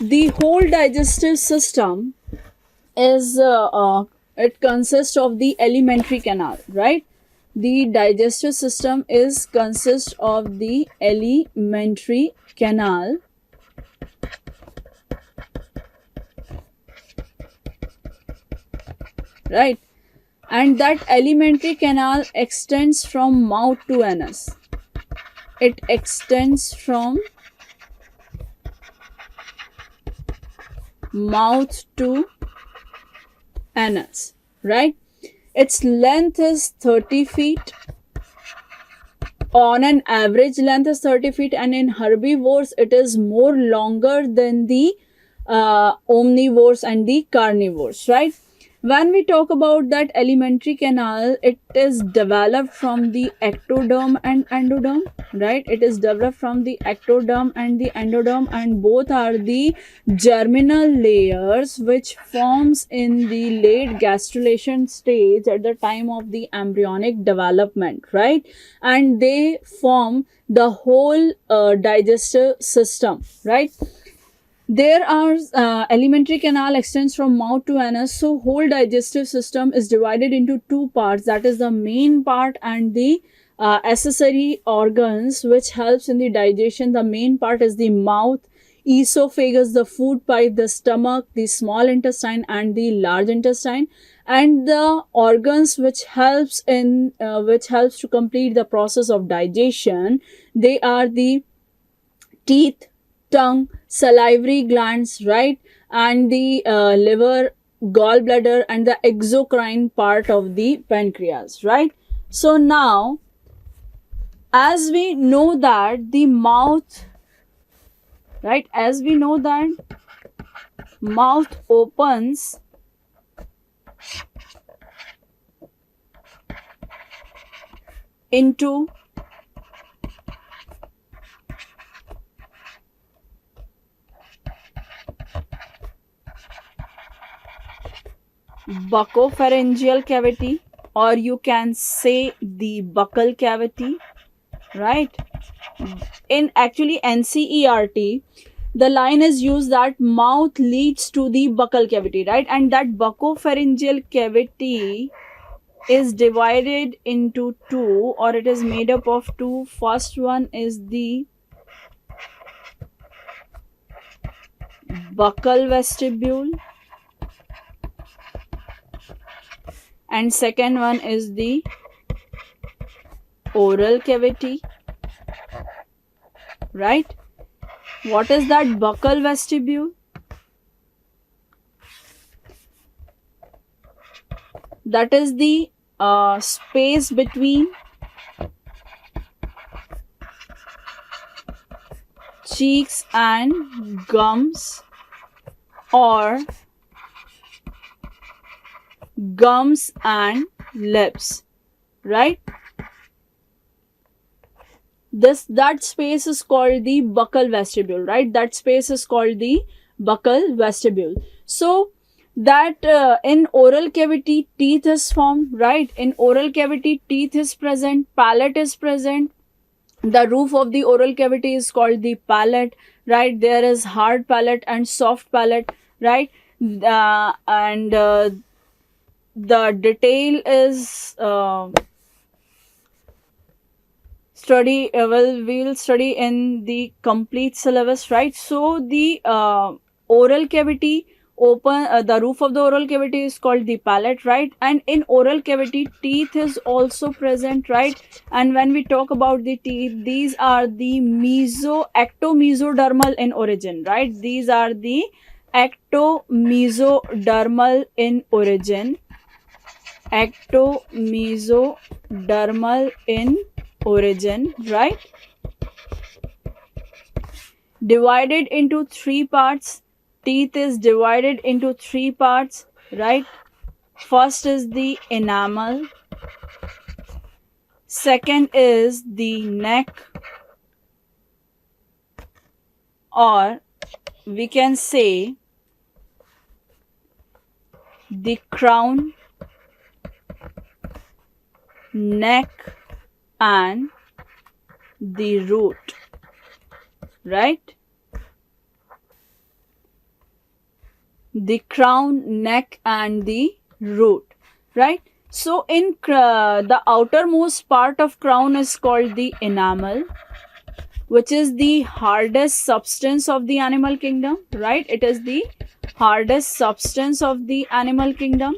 the whole digestive system is it consists of the alimentary canal, right? The digestive system is consists of the alimentary canal, right? And that alimentary canal extends from mouth to anus. It extends from mouth to anus, right? Its length is 30 feet. On an average length is 30 feet, and in herbivores it is more longer than the omnivores and the carnivores, right? When we talk about that alimentary canal, it is developed from the ectoderm and endoderm, right? It is developed from the ectoderm and the endoderm, and both are the germinal layers which forms in the late gastrulation stage at the time of the embryonic development, right? And they form the whole digestive system, right? There are alimentary canal extends from mouth to anus, so whole digestive system is divided into two parts, that is the main part and the accessory organs which helps in the digestion. The main part is the mouth, esophagus, the food pipe, the stomach, the small intestine and the large intestine, and the organs which helps to complete the process of digestion. They are the teeth, tongue, salivary glands, right? And the liver, gallbladder, and the exocrine part of the pancreas, right? So now, as we know that the mouth, right? As we know that mouth opens into buccopharyngeal cavity, or you can say the buccal cavity, right? In actually NCERT, the line is used that mouth leads to the buccal cavity, right? And that buccopharyngeal cavity is divided into two, or it is made up of two. First one is the buccal vestibule, and second one is the oral cavity, right? What is that buccal vestibule? That is the space between cheeks and gums, or gums and lips, right? That space is called the buccal vestibule, right? That space is called the buccal vestibule. So that in oral cavity teeth is formed, right? In oral cavity teeth is present, palate is present. The roof of the oral cavity is called the palate, right? There is hard palate and soft palate, right? And the detail is we'll study in the complete syllabus, right? So the oral cavity open, the roof of the oral cavity is called the palate, right? And in oral cavity teeth is also present, right? And when we talk about the teeth, these are the ectomesodermal in origin, right? These are the ectomesodermal in origin, ectomesodermal in origin, right? Divided into three parts. Teeth is divided into three parts, right? First is the enamel, second is the neck, or we can say the crown, neck, and the root, right? the crown, neck, and the root, right? So in the outermost part of crown is called the enamel, which is the hardest substance of the animal kingdom, right? It is the hardest substance of the animal kingdom,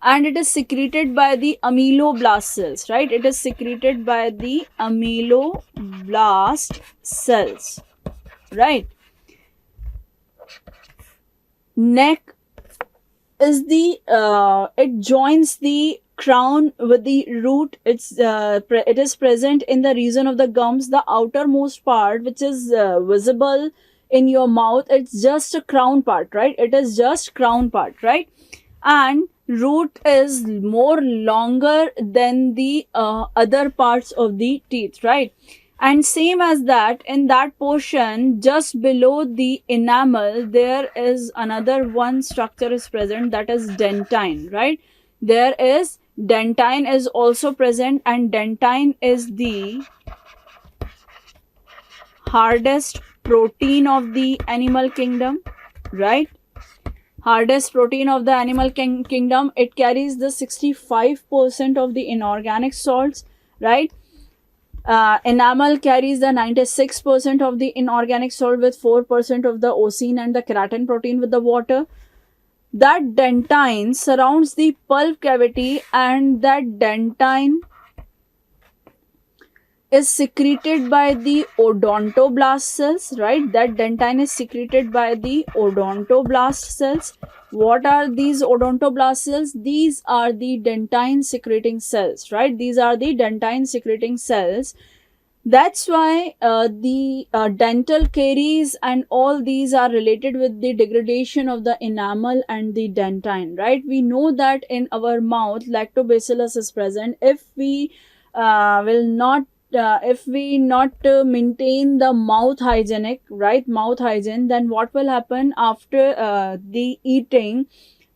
and it is secreted by the ameloblast cells, right? It is secreted by the ameloblast cells, right? Neck is the it joins the crown with the root. It is present in the region of the gums, the outermost part, which is visible in your mouth. It's just a crown part, right? It is just crown part, right? And root is more longer than the other parts of the teeth, right? And same as that, in that portion just below the enamel, there is another one structure is present, that is dentine, right? There is dentine is also present, and dentine is the hardest protein of the animal kingdom, right? Hardest protein of the animal kingdom. It carries the 65% of the inorganic salts, right? Enamel carries the 96% of the inorganic salt, with 4% of the osine and the keratin protein with the water. That dentine surrounds the pulp cavity, and that dentine is secreted by the odontoblast cells, right? That dentine is secreted by the odontoblast cells. What are these odontoblast cells? These are the dentine secreting cells, right? These are the dentine secreting cells. That's why the dental caries and all these are related with the degradation of the enamel and the dentine, right? We know that in our mouth lactobacillus is present. If we will not if we not maintain the mouth hygienic, right, mouth hygiene, then what will happen after the eating?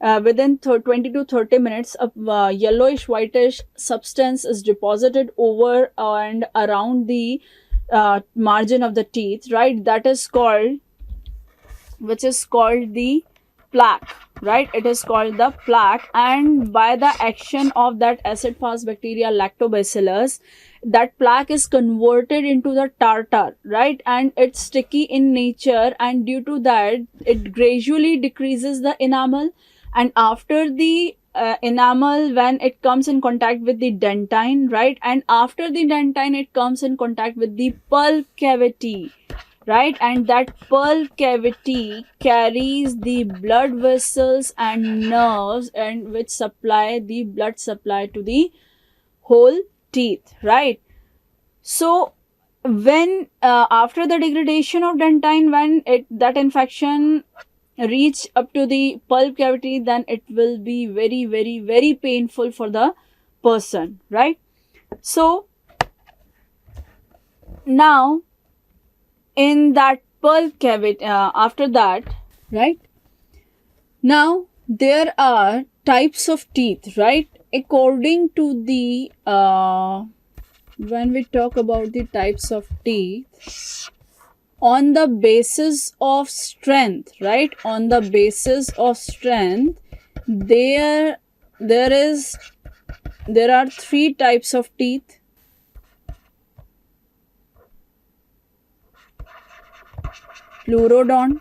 Within 20 to 30 minutes, a yellowish whitish substance is deposited over and around the margin of the teeth, right? That is called, which is called the plaque, right? It is called the plaque, and by the action of that acid fast bacteria lactobacillus, that plaque is converted into the tartar, right? And it's sticky in nature, and due to that it gradually decreases the enamel. And after the enamel, when it comes in contact with the dentine, right, and after the dentine it comes in contact with the pulp cavity, right? And that pulp cavity carries the blood vessels and nerves, and which supply the blood supply to the whole teeth, right? So when after the degradation of dentine, when that infection reach up to the pulp cavity, then it will be very, very, very painful for the person, right? So now in that pulp cavity, after that, right, now there are types of teeth, right? According to the when we talk about the types of teeth, on the basis of strength, right, on the basis of strength, there are three types of teeth. Pleurodont,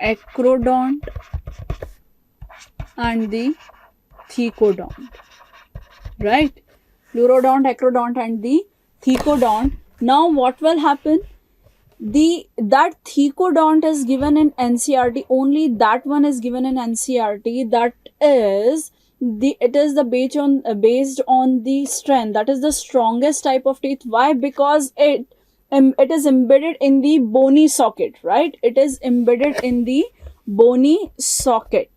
acrodont, and the thecodont, right? Pleurodont, acrodont, and the thecodont. Now what will happen? That thecodont is given in NCRT. Only that one is given in NCRT. That is it is the based on the strength. That is the strongest type of teeth. Why? Because it is embedded in the bony socket, right? It is embedded in the bony socket.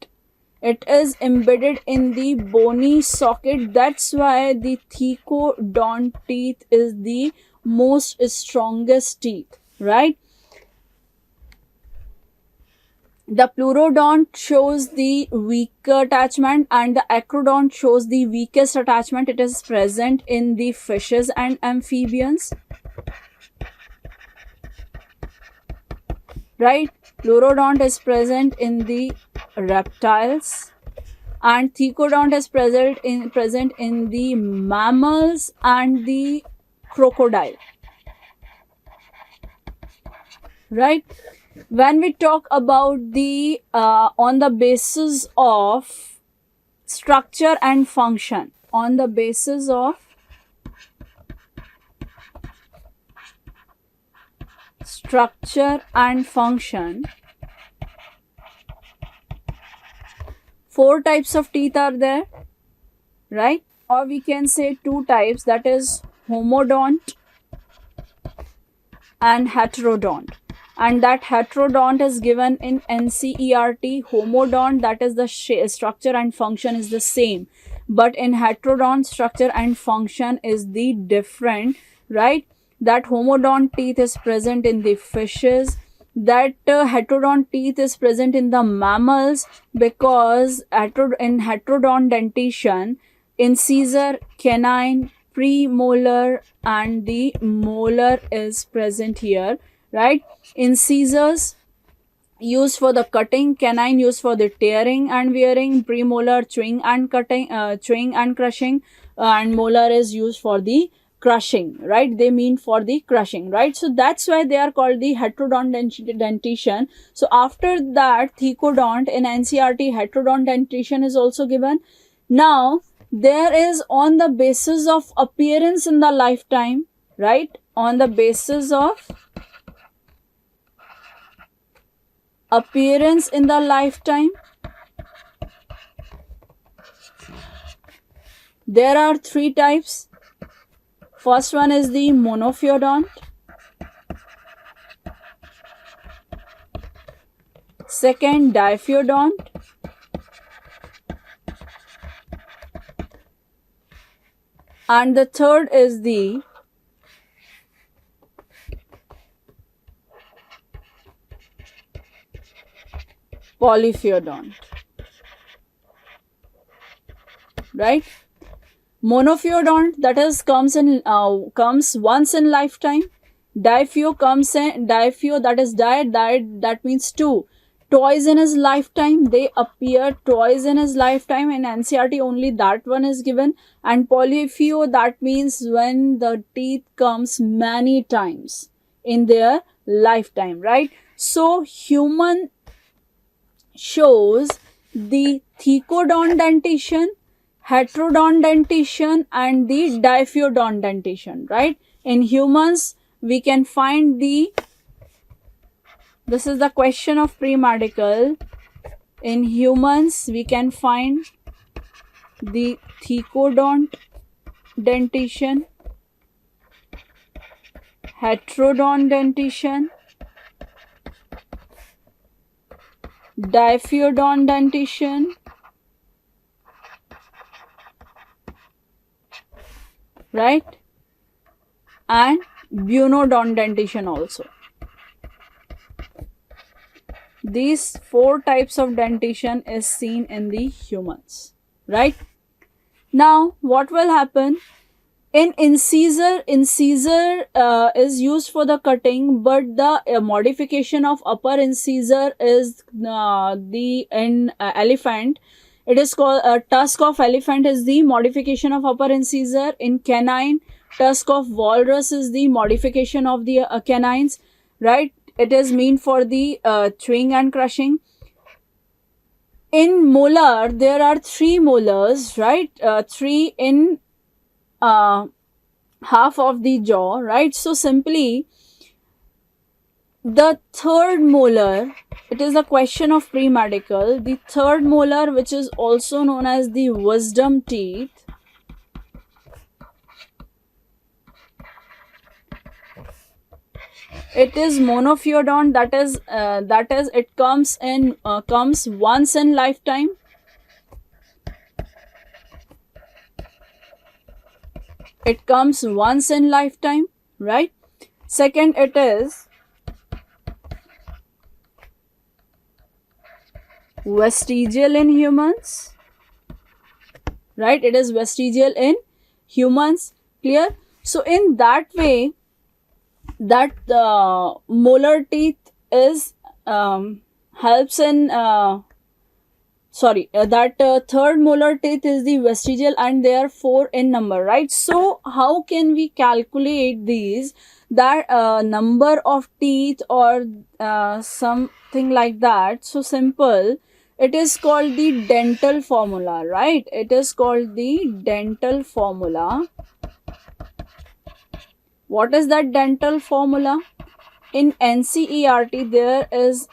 It is embedded in the bony socket. That's why the thecodont teeth is the most strongest teeth, right? The pleurodont shows the weaker attachment and the acrodont shows the weakest attachment. It is present in the fishes and amphibians, right? Pleurodont is present in the reptiles and thecodont is present in the mammals and the crocodile, right? When we talk about the on the basis of structure and function, on the basis of structure and function, 4 types of teeth are there, right? Or we can say 2 types, that is homodont and heterodont. And that heterodont is given in NCERT. Homodont, that is the structure and function is the same, but in heterodont, structure and function is the different, right? That homodont teeth is present in the fishes, that heterodont teeth is present in the mammals, because in heterodont dentition, incisor, canine, premolar and the molar is present here, right? Incisors used for the cutting, canine used for the tearing and wearing, premolar chewing and cutting, chewing and crushing, and molar is used for the crushing, right? They mean for the crushing, right? So that's why they are called the heterodont dentition. So after that, thecodont in NCERT, heterodont dentition is also given. Now there is on the basis of appearance in the lifetime, right? On the basis of appearance in the lifetime, there are 3 types. First one is the monophyodont, second diphyodont, and the third is the polyphyodont, right? Monophyodont, that is comes once in lifetime. Diphyodont comes in, that is diet, that means 2, twice in his lifetime. They appear twice in his lifetime. In NCERT only that one is given. And polyphyodont, that means when the teeth comes many times in their lifetime, right? So human shows the thecodont dentition, heterodont dentition and the diphyodont dentition, right? In humans we can find the, this is the question of pre-medical, in humans we can find the thecodont dentition, heterodont dentition, diphyodont dentition, right? And bunodont dentition also. These 4 types of dentition is seen in the humans, right? Now what will happen? In incisor is used for the cutting, but the modification of upper incisor is in elephant. It is called tusk of elephant is the modification of upper incisor. In canine, tusk of walrus is the modification of the canines, right? It is meant for the chewing and crushing. In molar, there are 3 molars, right? 3 in half of the jaw, right? So simply the third molar, it is a question of pre-medical, the third molar, which is also known as the wisdom teeth, it is monophyodont, that is it comes once in lifetime. It comes once in lifetime, right? Second, it is vestigial in humans, right? It is vestigial in humans. Clear? So in that way, that molar teeth is helps in that third molar teeth is the vestigial, and they are 4 in number, right? So how can we calculate these, that number of teeth or something like that? So simple. It is called the dental formula, right? It is called the dental formula. What is that dental formula? In NCERT there is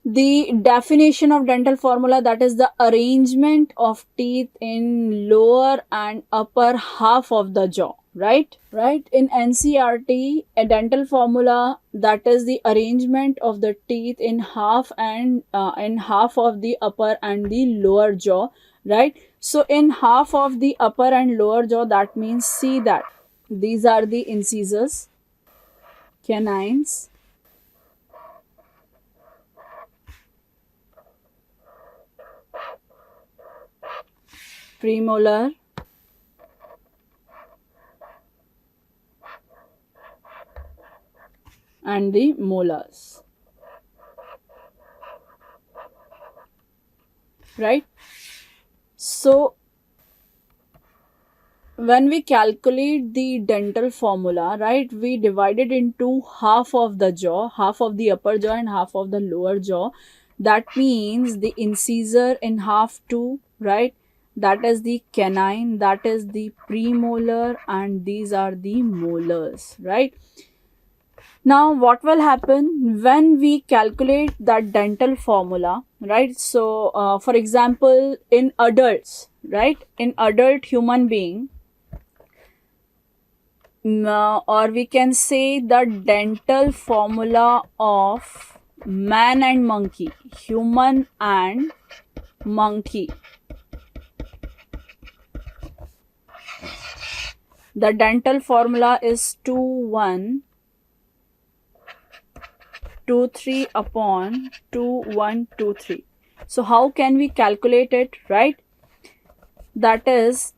the definition of dental formula, that is the arrangement of teeth in lower and upper half of the jaw, right? In NCERT, a dental formula, that is the arrangement of the teeth in half and in half of the upper and the lower jaw, right? So in half of the upper and lower jaw, that means, see that these are the incisors, canines, premolar, and the molars, right? So when we calculate the dental formula, right, we divide it into half of the jaw, half of the upper jaw and half of the lower jaw. That means the incisor in half too, right? That is the canine, that is the premolar, and these are the molars, right? Now what will happen when we calculate that dental formula, right? So for example, in adults, right, in adult human being, or we can say the dental formula of man and monkey, human and monkey. The dental formula is 2123 upon 2123. So how can we calculate it, right? That is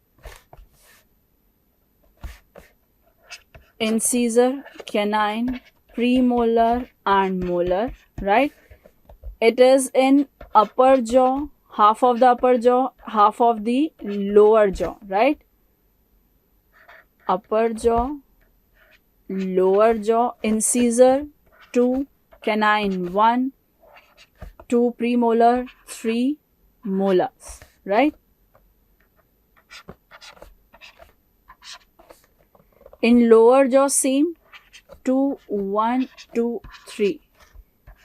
incisor, canine, premolar and molar, right? It is in upper jaw, half of the upper jaw, half of the lower jaw, right? Upper jaw, lower jaw, incisor 2, canine 1, 2 premolar, 3 molars, right? In lower jaw, same, 2, 1, 2, 3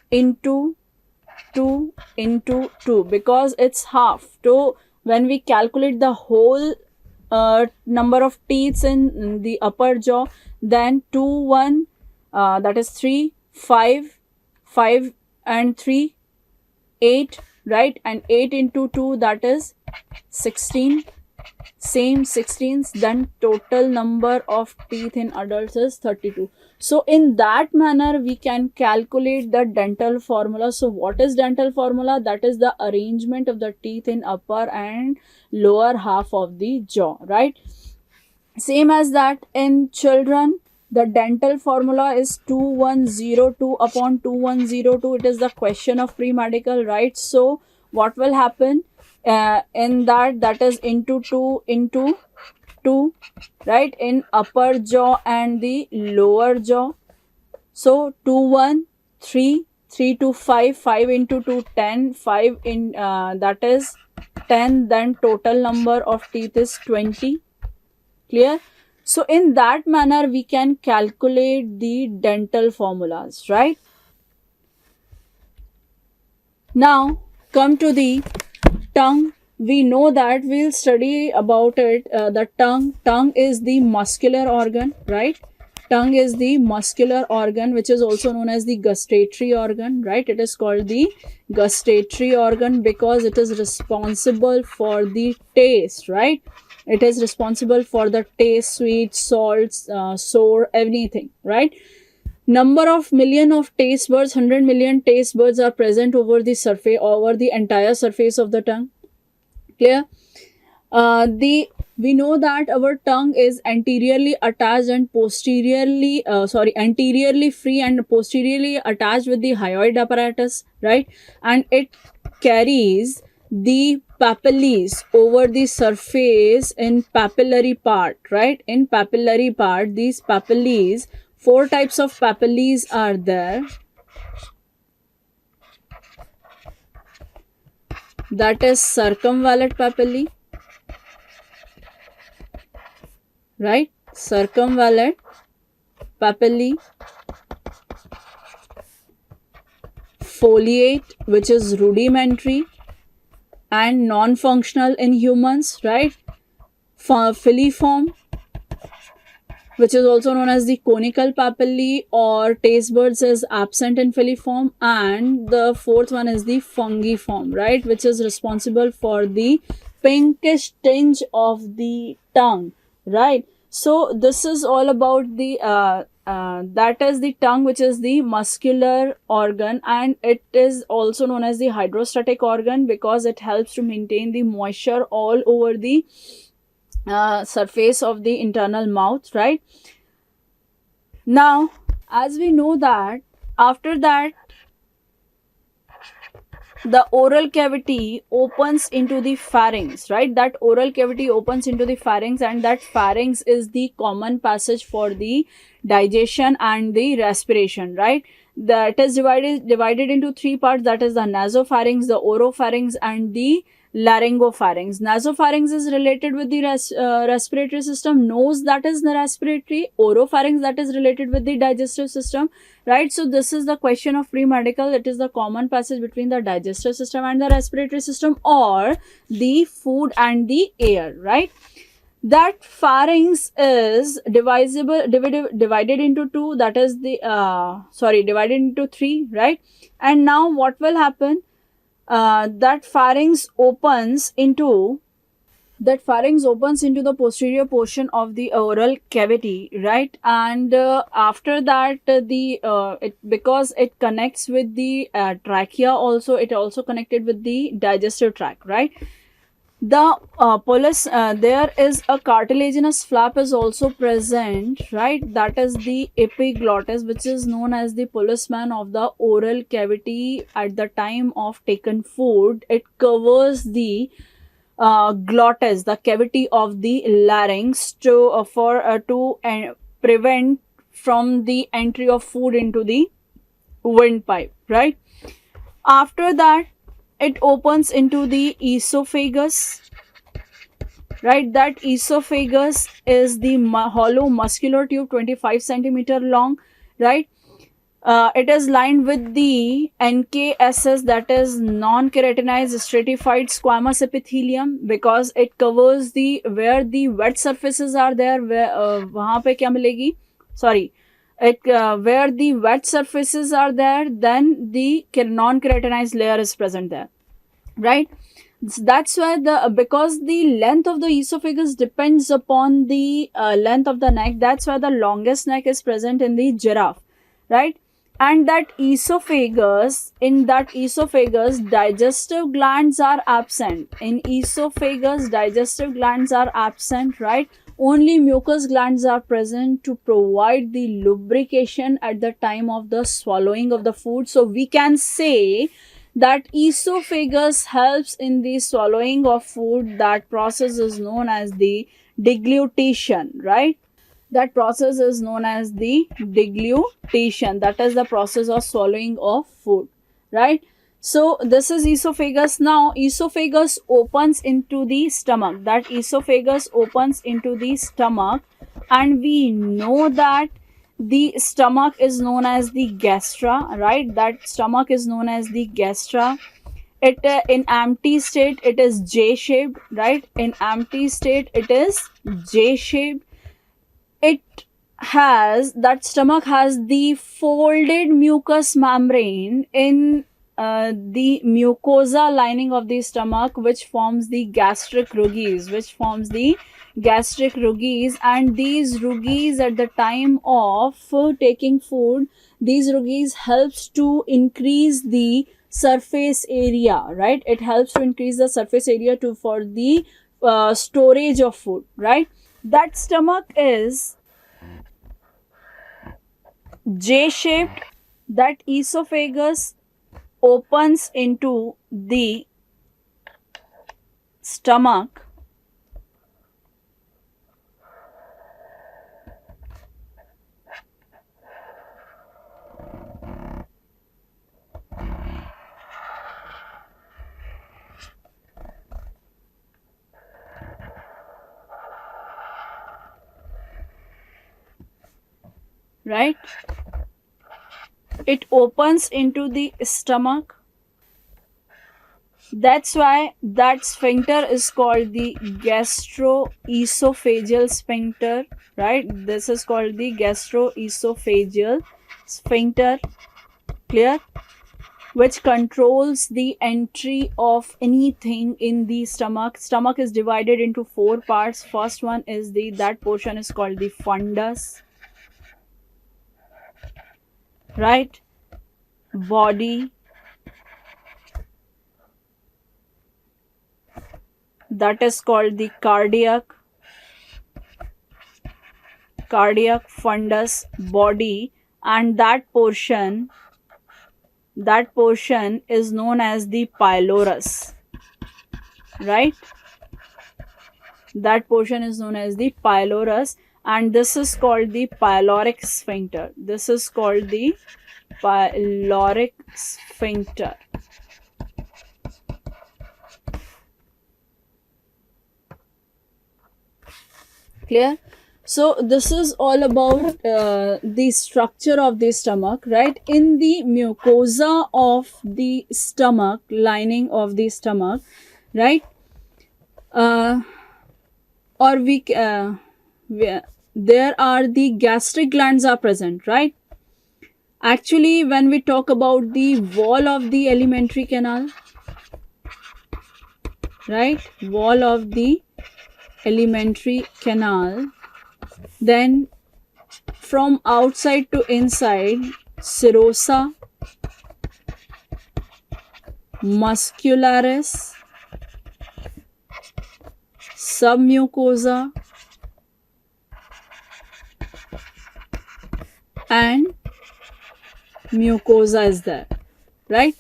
into 2 into 2, because it's half. So when we calculate the whole number of teeth in the upper jaw, then 2, 1, that is 3, 5, 5 and 3, 8, right? And 8 into 2, that is 16. Same 16s, then total number of teeth in adults is 32. So in that manner we can calculate the dental formula. So what is dental formula? That is the arrangement of the teeth in upper and lower half of the jaw, right? Same as that in children, the dental formula is 2102 upon 2102. It is the question of pre-medical, right? So what will happen in that is into 2 into 2, right, in upper jaw and the lower jaw. So 2, 1, 3, 3 to 5, 5 into 2, 10, 5 in that is 10, then total number of teeth is 20. Clear? So in that manner we can calculate the dental formulas, right? Now come to the tongue. We know that we'll study about it. The tongue is the muscular organ, right? Tongue is the muscular organ, which is also known as the gustatory organ, right? It is called the gustatory organ because it is responsible for the taste, right? It is responsible for the taste, sweet, salts, sour, anything, right? Number of million of taste buds, 100 million taste buds are present over the surface, over the entire surface of the tongue. Clear? The We know that our tongue is anteriorly attached and posteriorly anteriorly free and posteriorly attached with the hyoid apparatus, right? And it carries the papillae over the surface in papillary part, right? In papillary part, these papillae, four types of papillae are there. That is circumvallate papillae, right? Circumvallate papillae, foliate, which is rudimentary and non-functional in humans, right? Filiform, which is also known as the conical papillae, or taste buds, is absent in filiform. And the fourth one is the fungiform, right, which is responsible for the pinkish tinge of the tongue, right? So this is all about the that is the tongue, which is the muscular organ, and it is also known as the hydrostatic organ because it helps to maintain the moisture all over the surface of the internal mouth, right? Now, as we know that after that the oral cavity opens into the pharynx, right? That oral cavity opens into the pharynx, and that pharynx is the common passage for the digestion and the respiration, right? That is divided into three parts, that is the nasopharynx, the oropharynx, and the laryngopharynx. Nasopharynx is related with the respiratory system, nose, that is the respiratory, oropharynx, that is related with the digestive system, right? So this is the question of pre-medical. It is the common passage between the digestive system and the respiratory system, or the food and the air, right? That pharynx is divided into two, that is the divided into three, right? And now what will happen? That pharynx opens into the posterior portion of the oral cavity, right? And after that because it connects with the trachea, also it also connected with the digestive tract, right? The there is a cartilaginous flap is also present, right? That is the epiglottis, which is known as the policeman of the oral cavity. At the time of taken food, it covers the glottis, the cavity of the larynx, to prevent from the entry of food into the windpipe, right? After that, it opens into the esophagus, right? That esophagus is the hollow muscular tube, 25 centimeter long, right? It is lined with the NKSS, that is non-keratinized stratified squamous epithelium, because it covers the where the wet surfaces are there, where वहाँ पे क्या मिलेगी? Sorry, where the wet surfaces are there, then the non-keratinized layer is present there, right? That's why because the length of the esophagus depends upon the length of the neck, that's why the longest neck is present in the giraffe, right? And in that esophagus digestive glands are absent. In esophagus digestive glands are absent, right? Only mucous glands are present to provide the lubrication at the time of the swallowing of the food. So we can say that esophagus helps in the swallowing of food. That process is known as the deglutition, right? That process is known as the deglutition. That is the process of swallowing of food, right? So this is esophagus. Now esophagus opens into the stomach. That esophagus opens into the stomach, and we know that the stomach is known as the gastra, right? That stomach is known as the gastra. It in empty state it is J-shaped, right? In empty state it is J-shaped. That stomach has the folded mucous membrane in the mucosa lining of the stomach, which forms the gastric rugae, and these rugaes at the time of taking food, these rugaes helps to increase the surface area, right? It helps to increase the surface area to for the storage of food, right? That stomach is J shaped. That esophagus opens into the stomach, right? It opens into the stomach. That's why that sphincter is called the gastroesophageal sphincter, right? This is called the gastroesophageal sphincter. Clear? Which controls the entry of anything in the stomach. Stomach is divided into 4 parts. First one is that portion is called the fundus, right? Body, that is called the cardiac fundus, body, and that portion is known as the pylorus, right? That portion is known as the pylorus, and this is called the pyloric sphincter. This is called the pyloric sphincter. Clear? So this is all about the structure of the stomach, right? In the mucosa of the stomach, lining of the stomach, right? Or there are the gastric glands are present, right? Actually, when we talk about the wall of the alimentary canal, right? Wall of the alimentary canal, then from outside to inside, serosa, muscularis, submucosa, and mucosa is there, right?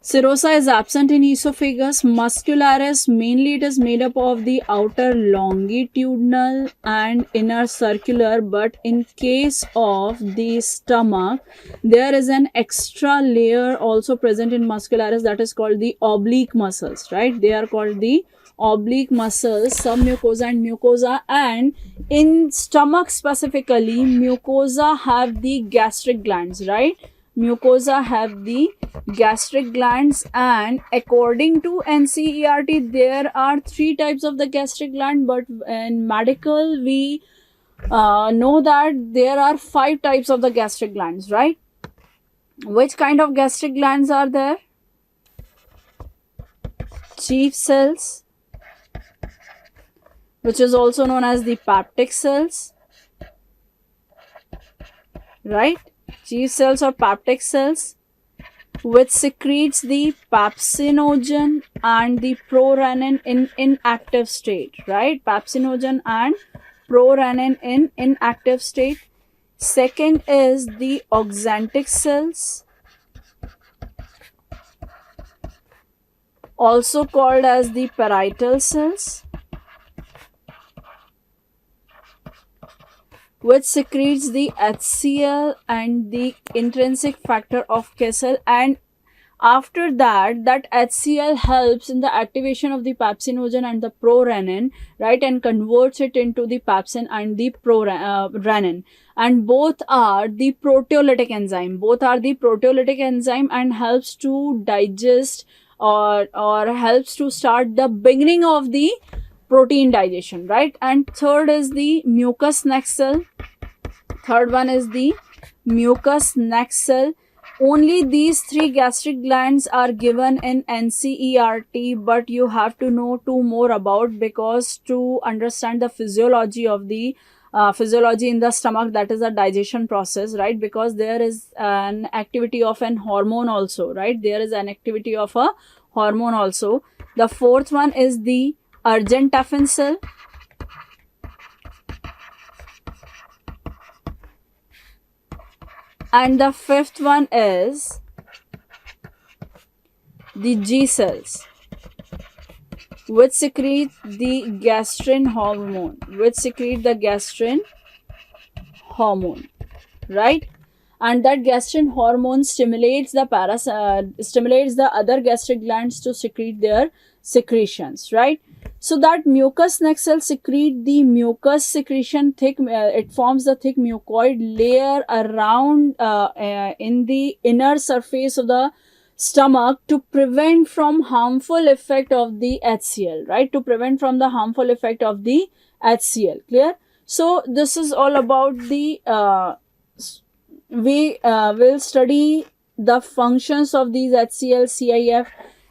Serosa is absent in esophagus. Muscularis, mainly it is made up of the outer longitudinal and inner circular, but in case of the stomach, there is an extra layer also present in muscularis, that is called the oblique muscles, right? They are called the oblique muscles, submucosa and mucosa. And in stomach specifically, mucosa have the gastric glands, right? Mucosa have the gastric glands, and according to NCERT, there are 3 types of the gastric gland, but in medical we know that there are 5 types of the gastric glands, right? Which kind of gastric glands are there? Chief cells, which is also known as the peptic cells, right? Chief cells or peptic cells, which secretes the pepsinogen and the prorenin in inactive state, right? Pepsinogen and prorenin in inactive state. Second is the oxantic cells, also called as the parietal cells, which secretes the HCl and the intrinsic factor of Kessel. And after that HCl helps in the activation of the pepsinogen and the prorenin, right, and converts it into the pepsin and the renin, and both are the proteolytic enzyme, and helps to digest or helps to start the beginning of the protein digestion, right? And third is the mucous neck cell. Third one is the mucous neck cell, Only these three gastric glands are given in NCERT, but you have to know two more about, because to understand the physiology of the physiology in the stomach, that is a digestion process, right? Because there is an activity of an hormone also, right? There is an activity of a hormone also. The fourth one is the argentafin cell, and the fifth one is the G cells, which secrete the gastrin hormone, right? And that gastrin hormone stimulates the other gastric glands to secrete their secretions, right? So that mucous neck cell secrete the mucus secretion thick. It forms the thick mucoid layer around in the inner surface of the stomach to prevent from harmful effect of the HCl, right? To prevent from the harmful effect of the HCl. Clear? So this is all about the we will study the functions of these HCl, CIF,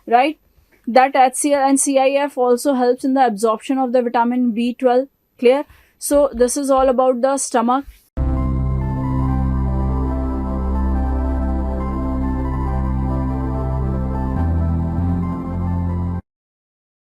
right? That HCl and CIF also helps in the absorption of the vitamin B12. Clear? So this is all about the stomach.